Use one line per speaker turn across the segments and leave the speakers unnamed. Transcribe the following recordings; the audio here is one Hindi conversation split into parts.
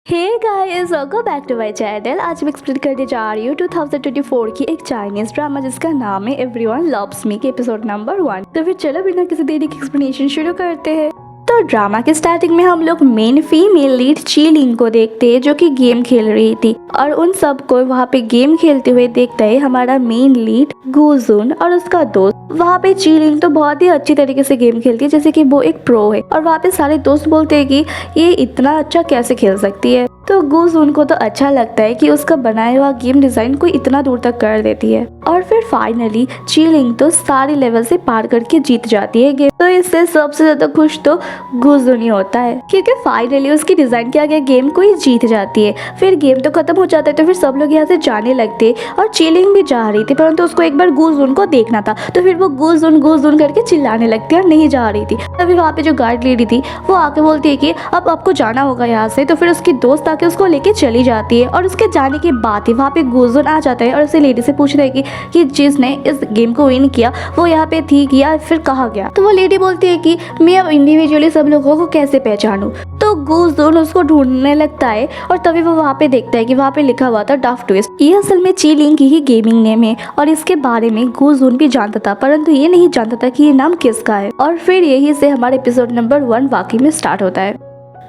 Hey guys, welcome back to my channel. आज मैं एक्सप्लेन करने जा रही हूँ 2024 की एक चाइनीज ड्रामा जिसका नाम है एवरीवन लव्स मी के एपिसोड नंबर 1। तो फिर चलो बिना किसी देरी की एक्सप्लेनेशन शुरू करते हैं। तो ड्रामा के स्टार्टिंग में हम लोग मेन फीमेल लीड चीलिंग को देखते हैं जो कि गेम खेल रही थी और उन सब को वहाँ पे गेम खेलते हुए देखता है हमारा मेन लीड गुजुन और उसका दोस्त। वहाँ पे चीलिंग तो बहुत ही अच्छी तरीके से गेम खेलती है जैसे कि वो एक प्रो है और वहाँ पे सारे दोस्त बोलते हैं कि ये इतना अच्छा कैसे खेल सकती है। तो गुजुन को तो अच्छा लगता है कि उसका बनाया हुआ गेम डिजाइन कोई इतना दूर तक कर देती है और फिर फाइनली चीलिंग तो सारे लेवल से पार करके जीत जाती है गेम। तो इससे सबसे ज्यादा खुश तो गुजुन ही होता है क्योंकि फाइनली उसकी डिजाइन किया गया गेम कोई जीत जाती है। फिर गेम तो खत्म हो जाता है तो फिर सब लोग यहाँ से जाने लगते और चीलिंग भी जा रही थी परंतु उसको एक बार गुजुन को देखना था तो फिर वो गुजुन गुजुन करके चिल्लाने लगती है और नहीं जा रही थी। तभी वहाँ पे जो गार्ड लेडी थी वो आके बोलती है कि अब आपको जाना होगा यहाँ से। तो फिर उसकी दोस्त आके उसको लेके चली जाती है और उसके जाने के बाद ही वहाँ पे गुजुन आ जाता है और उसे लेडी से पूछता है कि जिसने इस गेम को विन किया वो यहाँ पे थी या फिर कहाँ गया। तो वो लेडी बोलती है कि मैं अब इंडिविजुअली सब लोगों को कैसे पहचानूं। तो गुजुन उसको ढूंढने लगता है और तभी वो वहाँ पे देखता है कि वहाँ पे लिखा हुआ था डफ ट्विस्ट। ये असल में चीलिंग की ही गेमिंग नेम है और इसके बारे में गुजुन भी जानता था परंतु ये नहीं जानता था कि ये नाम किसका है। और फिर यही से हमारे एपिसोड नंबर 1 वाकई में स्टार्ट होता है।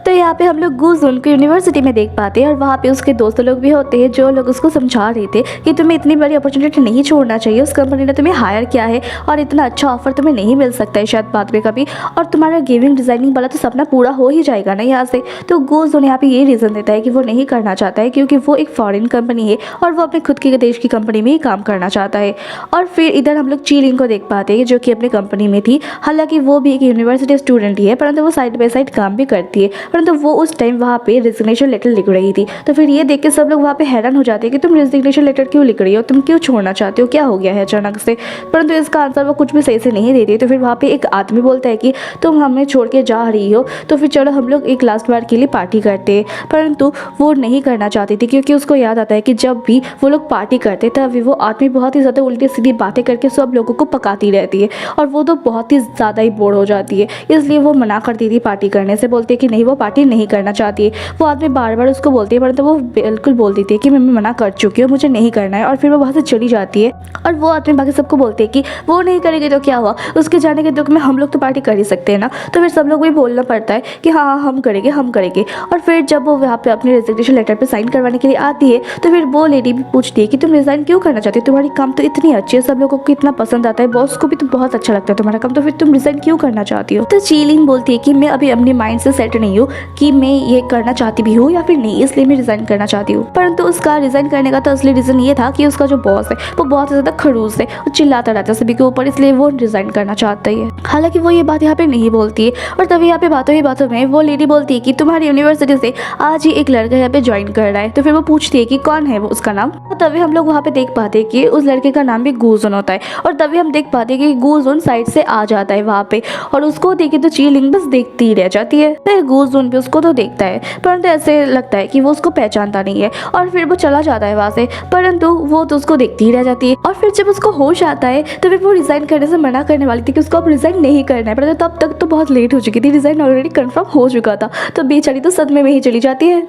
तो यहाँ पे हम लोग गुजुन को यूनिवर्सिटी में देख पाते हैं और वहाँ पे उसके दोस्त लोग भी होते हैं जो लोग उसको समझा रहे थे कि तुम्हें इतनी बड़ी अपॉर्चुनिटी नहीं छोड़ना चाहिए। उस कंपनी ने तुम्हें हायर किया है और इतना अच्छा ऑफर तुम्हें नहीं मिल सकता है शायद बाद में कभी, और तुम्हारा गेमिंग डिजाइनिंग वाला तो सपना पूरा हो ही जाएगा ना यहाँ से। तो गुजुन यहाँ पे ये रीज़न देता है कि वो नहीं करना चाहता है क्योंकि वो एक फॉरेन कंपनी है और वो अपने खुद के देश की कंपनी में ही काम करना चाहता है। और फिर इधर हम लोग चीलिंग को देख पाते हैं जो कि अपनी कंपनी में थी। हालांकि वो भी एक यूनिवर्सिटी स्टूडेंट ही है परंतु वो साइड बाई साइड काम भी करती है परंतु वो उस टाइम वहाँ पे रेजिग्नेशन लेटर लिख रही थी। तो फिर ये देख के सब लोग वहाँ पे हैरान हो जाते हैं कि तुम रेजिग्नेशन लेटर क्यों लिख रही हो, तुम क्यों छोड़ना चाहते हो, क्या हो गया है अचानक से। परंतु इसका आंसर वो कुछ भी सही से नहीं देती। तो फिर वहाँ पे एक आदमी बोलता है कि तुम हमें छोड़ के जा रही हो तो फिर चलो हम लोग एक लास्ट बार के लिए पार्टी करते हैं। परंतु वो नहीं करना चाहती थी क्योंकि उसको याद आता है कि जब भी वो लोग पार्टी करते तभी वो आदमी बहुत ही ज़्यादा उल्टी सीधी बातें करके सब लोगों को पकाती रहती है और वो तो बहुत ही ज़्यादा ही बोर हो जाती है। इसलिए वो मना करती थी पार्टी करने से, बोलती है कि नहीं वो पार्टी नहीं करना चाहती है। वो आदमी बार बार उसको बोलती है परंतु वो बिल्कुल बोल देती है कि मैं मना कर चुकी हूँ, मुझे नहीं करना है। और फिर वो वहाँ से चली जाती है और वो आदमी बाकी सबको बोलते हैं कि वो नहीं करेगी तो क्या हुआ, उसके जाने के दुख में हम लोग तो पार्टी कर ही सकते हैं ना। तो फिर सब लोग भी बोलना पड़ता है कि हाँ हम करेंगे हम करेंगे। और फिर जब वो वहाँ पे अपने रेजिग्नेशन लेटर पर साइन करवाने के लिए आती है तो फिर वो लेडी भी पूछती है कि तुम रिजाइन क्यों करना चाहती हो, तुम्हारी काम तो इतनी अच्छी है, सब लोगों को इतना पसंद आता है, बॉस को भी तो बहुत अच्छा लगता है तुम्हारा काम, तो फिर तुम रिजाइन क्यों करना चाहती हो। तो चीलिंग बोलती है कि मैं अभी अपने माइंड से सेट नहीं हूँ कि मैं ये करना चाहती भी हूँ या फिर नहीं, इसलिए मैं रिजाइन करना चाहती हूँ। परंतु उसका रिजाइन करने का तो असली रीजन ये था कि उसका जो बॉस है वो बहुत ज्यादा खड़ूस है और चिल्लाता रहता है सभी के ऊपर, इसलिए वो रिजाइन करना चाहता है। हालांकि वो ये बात यहाँ पे नहीं बोलती है और तभी यहाँ पे बातों ही बातों में वो लेडी बोलती है कि तुम्हारी यूनिवर्सिटी से आज ही एक लड़का यहाँ पे ज्वाइन कर रहा है। तो फिर वो पूछती है कि कौन है वो, उसका नाम। तो तभी हम लोग वहाँ पे देख पाते हैं कि उस लड़के का नाम भी गुजुन होता है और तभी हम देख पाते हैं कि गुजुन साइड से आ जाता है वहाँ पे और उसको देखे तो चीलिंग बस देखती ही रह जाती है। फिर गुजुन भी उसको तो देखता है परंतु ऐसे लगता है कि वो उसको पहचानता नहीं है और फिर वो चला जाता है वहाँ से, परंतु वो तो उसको देखती ही रह जाती है। और फिर जब उसको होश आता है तो फिर वो रिजाइन करने से मना करने वाली थी कि उसको अब रिजाइन नहीं करना है, परंतु तब तक तो बहुत लेट हो चुकी थी, रिजाइन ऑलरेडी कंफर्म हो चुका था। तो बेचारी तो सदमे में ही चली जाती है।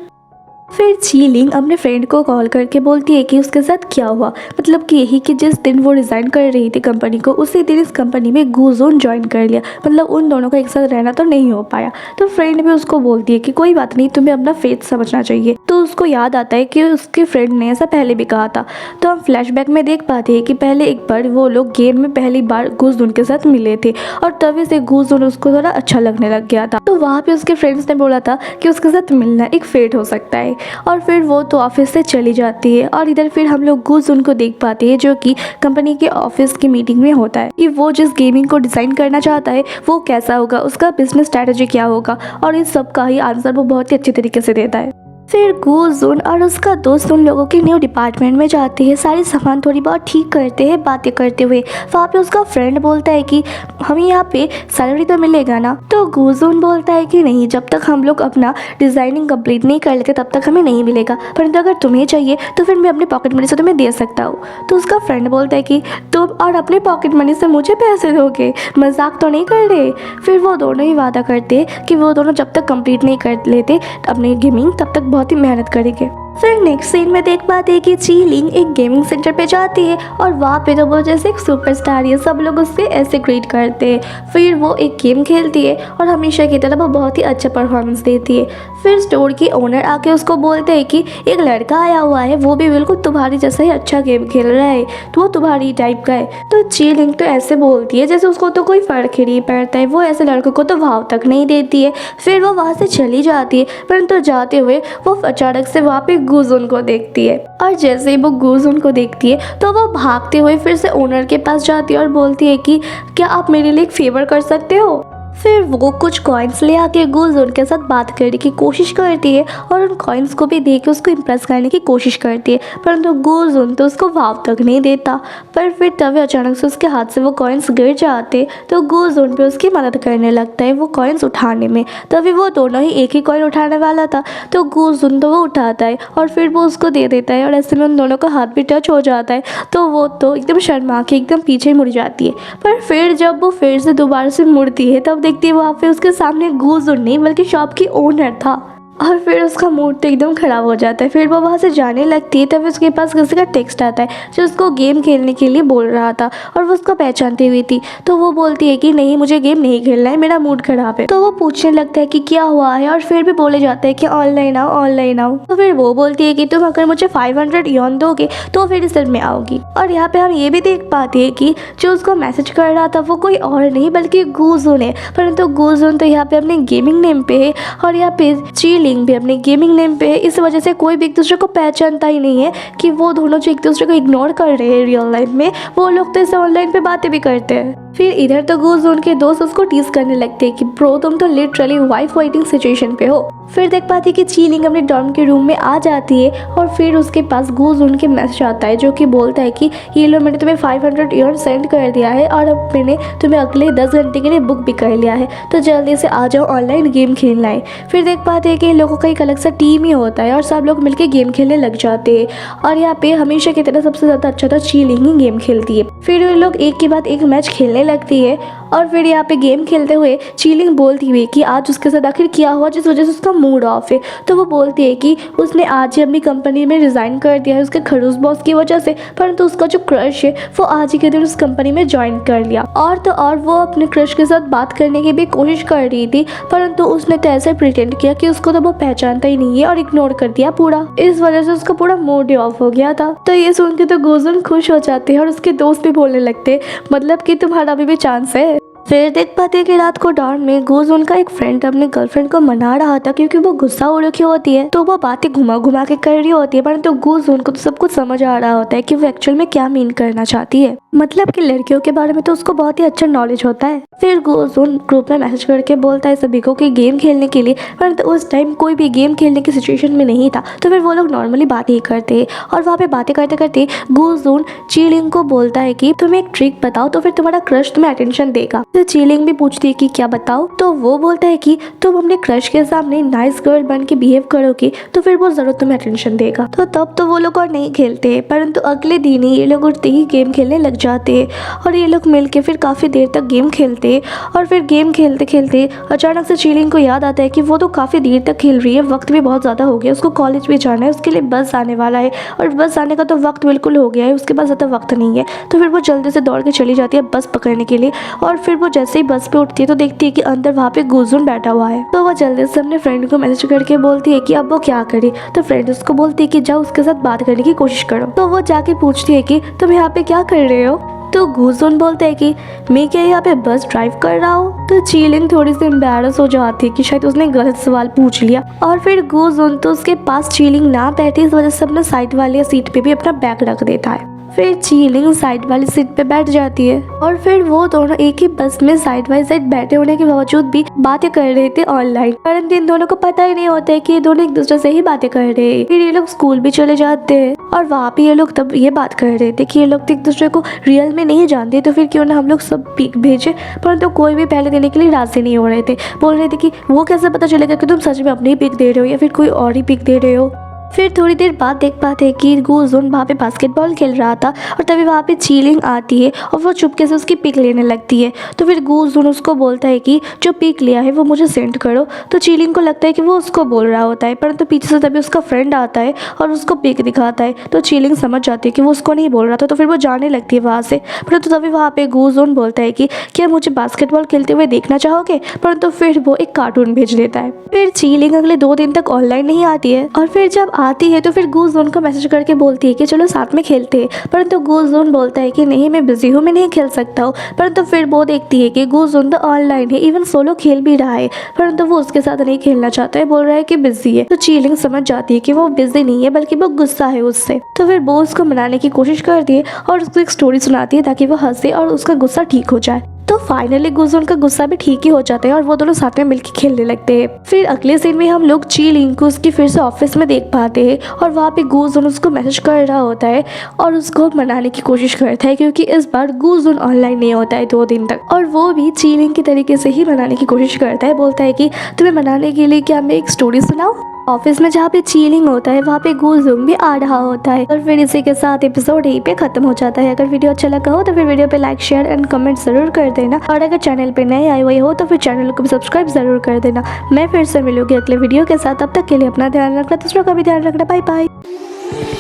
फिर चीलिंग अपने फ्रेंड को कॉल करके बोलती है कि उसके साथ क्या हुआ, मतलब कि यही कि जिस दिन वो रिज़ाइन कर रही थी कंपनी को उसी दिन इस कंपनी में गुजुन ज्वाइन कर लिया, मतलब उन दोनों का एक साथ रहना तो नहीं हो पाया। तो फ्रेंड भी उसको बोलती है कि कोई बात नहीं, तुम्हें अपना फेथ समझना चाहिए। तो उसको याद आता है कि उसके फ्रेंड ने ऐसा पहले भी कहा था। तो हम फ्लैशबैक में देख पाते हैं कि पहले एक बार वो लोग गेम में पहली बार गुजुन के साथ मिले थे और तभी से गुजुन उसको थोड़ा अच्छा लगने लग गया था। तो वहाँ पे उसके फ्रेंड्स ने बोला था कि उसके साथ मिलना एक फेट हो सकता है और फिर वो तो ऑफिस से चली जाती है। और इधर फिर हम लोग गुजुन को देख पाते हैं जो कि कंपनी के ऑफिस की मीटिंग में होता है कि वो जिस गेमिंग को डिज़ाइन करना चाहता है वो कैसा होगा, उसका बिजनेस स्ट्रैटेजी क्या होगा, और इस सब का ही आंसर वो बहुत ही अच्छे तरीके से देता है। फिर गुजुन और उसका दोस्त उन लोगों के न्यू डिपार्टमेंट में जाते हैं, सारी सामान थोड़ी बहुत ठीक करते हैं बातें करते हुए। वहाँ पे उसका फ्रेंड बोलता है कि हमें यहाँ पे सैलरी तो मिलेगा ना। तो गुजुन बोलता है कि नहीं, जब तक हम लोग अपना डिज़ाइनिंग कंप्लीट नहीं कर लेते तब तक हमें नहीं मिलेगा, परंतु अगर तुम्हें चाहिए तो फिर मैं अपने पॉकेट मनी से तुम्हें दे सकता हूँ। तो उसका फ्रेंड बोलता है कि तुम और अपने पॉकेट मनी से मुझे पैसे दोगे, मजाक तो नहीं कर रहे। फिर वो दोनों ही वादा करते कि वो दोनों जब तक कंप्लीट नहीं कर लेते अपनी गेमिंग तब तक बहुत बहुत ही मेहनत करेंगे। फिर नेक्स्ट सीन में देख पाते हैं कि चीलिंग एक गेमिंग सेंटर पे जाती है और वहाँ पे तो वो जैसे एक सुपरस्टार है, सब लोग उससे ऐसे ग्रीट करते हैं। फिर वो एक गेम खेलती है और हमेशा की तरह वो बहुत ही अच्छा परफॉर्मेंस देती है। फिर स्टोर की ओनर आके उसको बोलते हैं कि एक लड़का आया हुआ है, वो भी बिल्कुल तुम्हारी जैसा ही अच्छा गेम खेल रहा है, तो वो तुम्हारी टाइप का है। तो चीलिंग तो ऐसे बोलती है जैसे उसको तो कोई फर्क ही नहीं पड़ता है, वो ऐसे लड़कों को तो भाव तक नहीं देती है। फिर वो वहाँ से चली जाती है, परंतु जाते हुए वो अचानक से वहाँ पे गुजून को देखती है और जैसे ही वो गुजून को देखती है तो वो भागते हुए फिर से ओनर के पास जाती है और बोलती है कि क्या आप मेरे लिए एक फेवर कर सकते हो। फिर वो कुछ कॉइन्स ले आके गुजून के साथ बात करने की कोशिश करती है और उन कॉइन्स को भी दे के उसको इम्प्रेस करने की कोशिश करती है, परंतु गुजून तो उसको भाव तक नहीं देता। पर फिर तभी अचानक से उसके हाथ से वो कॉइन्स गिर जाते तो गुजून भी उसकी मदद करने लगता है वो कॉइन्स उठाने में। तभी वो दोनों ही एक ही कॉइन उठाने वाला था तो गुजून तो वो उठाता है और फिर वो उसको दे देता है और ऐसे में उन दोनों का हाथ भी टच हो जाता है। तो वो तो एकदम शर्मा के एकदम पीछे मुड़ जाती है। पर फिर जब वो फिर से दोबारा से मुड़ती है तब देखती है वहाँ पे उसके सामने गुजून नहीं बल्कि शॉप की ओनर था और फिर उसका मूड तो एकदम ख़राब हो जाता है। फिर वो वहाँ से जाने लगती है तब उसके पास किसी का टेक्स्ट आता है जो उसको गेम खेलने के लिए बोल रहा था और वो उसको पहचानती हुई थी। तो वो बोलती है कि नहीं, मुझे गेम नहीं खेलना है, मेरा मूड ख़राब है। तो वो पूछने लगता है कि क्या हुआ है और फिर भी बोले जाता है कि ऑनलाइन आओ ऑनलाइन आओ। तो फिर वो बोलती है कि तुम अगर मुझे 500 यॉन दोगे तो फिर इस में आओगी। और यहाँ पे हम ये भी देख पाते हैं कि जो उसको मैसेज कर रहा था वो कोई और नहीं बल्कि गुजून है, परंतु गुजून तो यहाँ पे अपने गेमिंग नेम पे है और यहाँ पे चीलिंग भी अपने गेमिंग नेम पे है। इस वजह से कोई भी एक दूसरे को पहचानता ही नहीं है कि वो दोनों जो एक दूसरे को इग्नोर कर रहे हैं रियल लाइफ में, वो लोग तो इसे ऑनलाइन पे बातें भी करते हैं। फिर इधर तो गुजून के दोस्त उसको टीज करने लगते हैं कि ब्रो तुम तो लिटरली वाइफ वेटिंग सिचुएशन पे हो। फिर देख पाती है कि चीलिंग अपने डॉर्म के रूम में आ जाती है और फिर उसके पास गुजून के मैसेज आता है जो कि बोलता है कि ये लो मैंने तुम्हें 500 यॉन सेंड कर दिया है और अब मैंने तुम्हें अगले 10 घंटे के लिए बुक भी कर लिया है, तो जल्दी से आ जाओ ऑनलाइन गेम खेलना है। फिर देख पाते हैं कि लोगों का एक अलग सा टीम ही होता है और सब लोग मिलकर गेम खेलने लग जाते हैं और यहाँ पे हमेशा की तरह सबसे ज़्यादा अच्छा तो चीलिंग ही गेम खेलती है। फिर वे लोग एक के बाद एक मैच खेलने लगती है और फिर यहाँ पे गेम खेलते हुए चीलिंग बोलती हुई कि आज उसके साथ आखिर क्या हुआ जिस वजह से उसका मूड ऑफ है। तो वो बोलती है कि उसने आज ही अपनी कंपनी में रिज़ाइन कर दिया है उसके खड़ूस बॉस की वजह से, परंतु उसका जो क्रश है वो आज ही के दिन उस कंपनी में ज्वाइन कर लिया। और तो और वो अपने क्रश के साथ बात करने की भी कोशिश कर रही थी, परंतु उसने तो ऐसे प्रिटेंड किया कि उसको तो वो पहचानता ही नहीं है और इग्नोर कर दिया पूरा। इस वजह से उसका पूरा मूड ही ऑफ हो गया था। तो ये सुन के तो गुजून खुश हो जाते हैं और उसके दोस्त भी बोलने लगते हैं मतलब कि तुम्हारा अभी भी चांस है। फिर देख पाते हैं कि रात को डॉर्म में गुजून का एक फ्रेंड अपने गर्लफ्रेंड को मना रहा था क्योंकि वो गुस्सा हो रखी होती है, तो वो बातें घुमा घुमा के कर रही होती है, परंतु गुजून को तो सब कुछ समझ आ रहा होता है कि वो एक्चुअल में क्या मीन करना चाहती है। मतलब कि लड़कियों के बारे में तो उसको बहुत ही अच्छा नॉलेज होता है। फिर गुजून ग्रुप में मैसेज करके बोलता है सभी को कि गेम खेलने के लिए, परंतु उस टाइम कोई भी गेम खेलने की सिचुएशन में नहीं था। तो फिर वो लोग नॉर्मली बात ही करते हैं और वहाँ पे बातें करते करते गुजून चीलिंग को बोलता है कि तुम एक ट्रिक बताओ तो फिर तुम्हारा क्रश तुम्हें अटेंशन देगा। तो चीलिंग भी पूछती है कि क्या बताओ, तो वो बोलता है कि तुम अपने क्रश के सामने नाइस गर्ल बन के बिहेव करोगे तो फिर वो जरूर तुम्हें अटेंशन देगा। तो तब तो वो लोग और नहीं खेलते, परंतु अगले दिन ही ये लोग उठते ही गेम खेलने लग जाते और ये लोग मिलके फिर काफ़ी देर तक गेम खेलते और फिर गेम खेलते खेलते अचानक से चीलिंग को याद आता है कि वो तो काफ़ी देर तक खेल रही है, वक्त भी बहुत ज़्यादा हो गया, उसको कॉलेज भी जाना है, उसके लिए बस आने वाला है और बस आने का तो वक्त बिल्कुल हो गया है, उसके पास ज़्यादा वक्त नहीं है। तो फिर वो जल्दी से दौड़ के चली जाती है बस पकड़ने के लिए और फिर वो जैसे ही बस पे उठती है तो देखती है कि अंदर वहाँ पे गुजून बैठा हुआ है। तो वो जल्दी से अपने फ्रेंड को मैसेज करके बोलती है कि अब वो क्या करे। तो फ्रेंड उसको बोलती है कि जाओ उसके साथ बात करने की कोशिश करो। तो वो जाके पूछती है कि तुम यहाँ पे क्या कर रहे हो। तो गुजून बोलता है कि मैं क्या यहाँ पे बस ड्राइव कर रहा हूँ। तो चीलिंग थोड़ी सी एम्बैरस हो जाती है कि शायद उसने गलत सवाल पूछ लिया और फिर गुजून तो उसके पास चीलिंग ना बैठी इस वजह से अपने साइड वाली सीट पे भी अपना बैग रख देता है। फिर चीलिंग साइड वाली सीट पे बैठ जाती है और फिर वो दोनों एक ही बस में साइड बाय साइड बैठे होने के बावजूद भी बातें कर रहे थे ऑनलाइन, परंतु इन दोनों को पता ही नहीं होता है कि ये दोनों एक दूसरे से ही बातें कर रहे हैं। फिर ये लोग स्कूल भी चले जाते हैं और वहाँ पे ये लोग तब ये बात कर रहे थे कि ये लोग तो एक दूसरे को रियल में नहीं जानते, तो फिर क्यों ना हम लोग सब पिक भेजे, परंतु कोई भी पहले देने के लिए राजी नहीं हो रहे थे। बोल रहे थे कि वो कैसे पता चलेगा कि तुम सच में अपनी पिक दे रहे हो या फिर कोई और ही पिक दे रहे हो। फिर थोड़ी देर बाद देख पाते हैं कि गूजुन वहाँ पे बास्केटबॉल खेल रहा था और तभी वहाँ पे चीलिंग आती है और वो चुपके से उसकी पिक लेने लगती है। तो फिर गूजुन उसको बोलता है कि जो पिक लिया है वो मुझे सेंड करो। तो चीलिंग को लगता है कि वो उसको बोल रहा होता है, परंतु पीछे से तभी उसका फ्रेंड आता है और उसको पिक दिखाता है। तो चीलिंग समझ जाती है कि वो उसको नहीं बोल रहा था, तो फिर वो जाने लगती है वहाँ से। परंतु तभी वहाँ पे गूजुन बोलता है कि क्या मुझे बास्केटबॉल खेलते हुए देखना चाहोगे, परंतु फिर वो एक कार्टून भेज देता है। फिर चीलिंग अगले 2 दिन तक ऑनलाइन नहीं आती है और फिर जब आती है तो फिर गूजुन को मैसेज करके बोलती है कि चलो साथ में खेलते हैं, परंतु गूजुन बोलता है कि नहीं मैं बिजी हूँ, मैं नहीं खेल सकता हूँ। परंतु फिर वो देखती है कि गूजुन तो ऑनलाइन है, इवन सोलो खेल भी रहा है, परंतु वो उसके साथ नहीं खेलना चाहता है, बोल रहा है कि बिजी है। तो चीलिंग समझ जाती है कि वो बिजी नहीं है बल्कि वो गुस्सा है उससे। तो फिर वो उसको मनाने की कोशिश करती है और उसको एक स्टोरी सुनाती है ताकि वो हंसे और उसका गुस्सा ठीक हो जाए। तो फाइनली गूजुन का गुस्सा भी ठीक ही हो जाता है और वो दोनों साथ में मिलकर खेलने लगते हैं। फिर अगले सीन में हम लोग चीलिंग को उसकी फिर से ऑफिस में देख पाते हैं और वहाँ पे गूजुन उसको मैसेज कर रहा होता है और उसको मनाने की कोशिश करता है, क्योंकि इस बार गूजुन ऑनलाइन नहीं होता है 2 दिन तक। और वो भी चीलिंग के तरीके से ही मनाने की कोशिश करता है, बोलता है कि तुम्हें मनाने के लिए क्या मैं एक स्टोरी सुनाऊं। ऑफिस में जहाँ पे चीलिंग होता है वहाँ पे गूजुन भी आ रहा होता है। और फिर इसी के साथ एपिसोड यहीं पे खत्म हो जाता है। अगर वीडियो अच्छा लगा हो तो फिर वीडियो पे लाइक शेयर एंड कमेंट जरूर कर देना, और अगर चैनल पे नए आए हुए हो तो फिर चैनल को भी सब्सक्राइब जरूर कर देना। मैं फिर से मिलूंगी अगले वीडियो के साथ, तब तक के लिए अपना ध्यान रखना, दूसरों का भी ध्यान रखना। Bye bye.